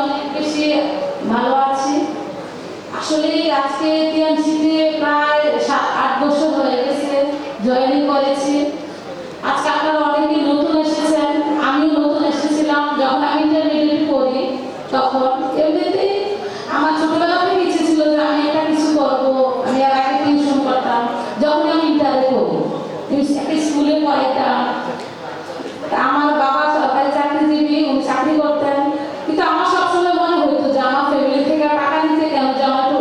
অনেক বেশি ভালো আছি। আসলে আজকে টিএনসিতে প্রায় 7-8 বছর হয়ে গেছে জয়েনিং করেছি। আজকে আপনারা অনেকেই নতুন এসেছেন, আমিও নতুন এসেছিলাম। যখন আমি ইন্টারমিডিয়েট পড়ি তখন এমনিতেই আমার ছোটবেলা থেকে ইচ্ছে ছিল যে আমি একটা কিছু করবো। আমি আর আগে টিউশন করতাম। যখন আমি ইন্টারে পড়ি একটা স্কুলে পড়াইতাম। আমার বাবা সরকারি চাকরিজীবী, উনি চাকরি করতেন, কিন্তু আমার সবসময় মনে হতো যে আমার ফ্যামিলি থেকে টাকা নিতে কেন যে আমার একটু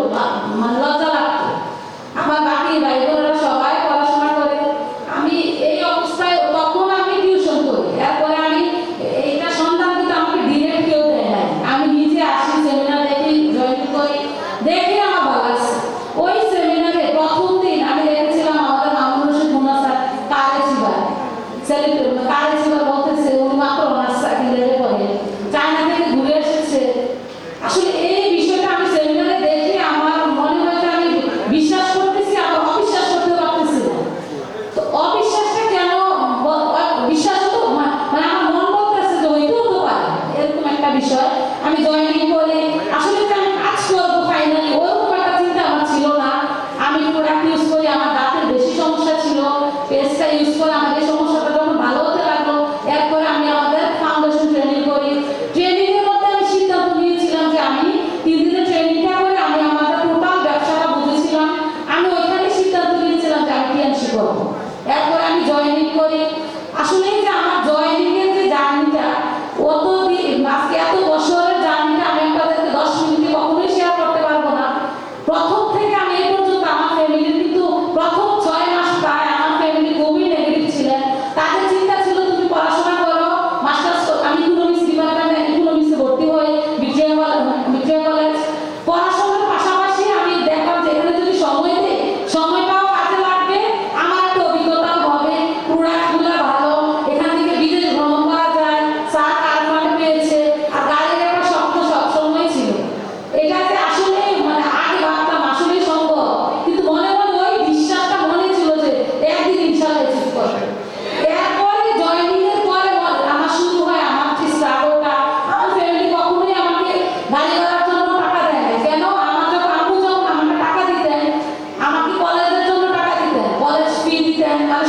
মানে লজ্জা লাগতো। আমার বাকি ভাই বোনেরা সবাই পড়াশোনা করে, আমি এই অবস্থায় তখন আমি টিউশন করি। এরপরে আমি এইটা সন্ধান কিন্তু আমাকে ডিরেক্ট কেউ দেয় নাই, আমি নিজে আসি, সেমিনার দেখি, জয়েন করি, দেখে আমার ভালো লাগছে। ওই সেমিনারে প্রথম দিন আমি দেখেছিলাম আমাদের মামুনুর রশিদ মুন্না স্যার কারেজিবার কারেজিবার বলতেছে উনি মাত্র অনার্স সেকেন্ডারি পড়ে, চায়না থেকে ঘুরে এসেছে। আসলে এই বিষয়টা আমি সেমিনারে দেখে আমার মনে হয় যে আমি বিশ্বাস করতেছি, আবার অবিশ্বাস করতে পারতেছি না। তো অবিশ্বাসটা কেন, বিশ্বাস তো মানে আমার মন বলতেছে যে হইতেও তো পারে, এরকম একটা বিষয়। আমি জয়েনিং করি, আসলে যে আমি কাজ করবো ফাইনালি ওরকম একটা চিন্তা আমার ছিল না। আমি প্রোডাক্ট ইউজ করি, আমার দাঁতের বেশি সমস্যা ছিল, পেস্টটা ইউজ করে আমার এই সমস্যাটা যখন ভালো হতে লাগলো, এরপরে আমি আমাদের ফাউন্ডেশন ট্রেনিং করি। ট্রেনিং এর মধ্যে আমি সিদ্ধান্ত নিয়েছিলাম যে আমি 3 দিনের ট্রেনিংটা করে আমি আমাদের টোটাল ব্যবসাটা বুঝেছিলাম। আমি ওইখানে সিদ্ধান্ত নিয়েছিলাম যে আমি টিএনসি করবো। এরপরে আমি জয়েনিং করি। আসলে যে আমার জয়েনিং এর যে জার্নিটা, আজকে এত বছরের জার্নিটা আমি আপনাদেরকে 10 মিনিটে কখনোই শেয়ার করতে পারবো না। প্রথম থেকে আমি এই পর্যন্ত আমার ফ্যামিলির কিন্তু প্রথম 6 মাস প্রায় আমার ফ্যামিলি খুবই নেগেটিভ ছিলেন। তাদের চিন্তা ছিল তুমি পড়াশোনা করো, মাস্টার্স। আমি ইকোনমিক্স ডিপার্টমেন্টে ইকোনমিক্সে ভর্তি হই ভিক্টোরিয়া কলেজ। পড়াশোনার পাশাপাশি আমি দেখলাম যে এখানে যদি সময় দেই, সময়টাও কাজে লাগবে, আমার একটা অভিজ্ঞতাও হবে, প্রোডাক্টগুলো ভালো, এখান থেকে বিদেশ ভ্রমণ করা যায়, স্যার কারখানা পেয়েছে, আর গাড়ির একটা স্বপ্ন সবসময় ছিল। এটাতে আসলে মানে আগে ভাবতাম আসলেই সম্ভব, কিন্তু মনে মনে ওই বিশ্বাসটা মনে ছিল যে একদিন ইনশাআল্লাহ অ্যাচিভ করব। এরপরে জয়েনিং এর পরে আমার শুরু হয় আমার যে স্ট্রাগলটা। আমার ফ্যামিলি কখনোই আমাকে গাড়ি করার জন্য টাকা দেয় না। কেন? আমার যখন আম্মু যখন আমাকে টাকা দিতেন, আমাকে কলেজের জন্য টাকা দিতেন, কলেজ ফি দিতেন, মানে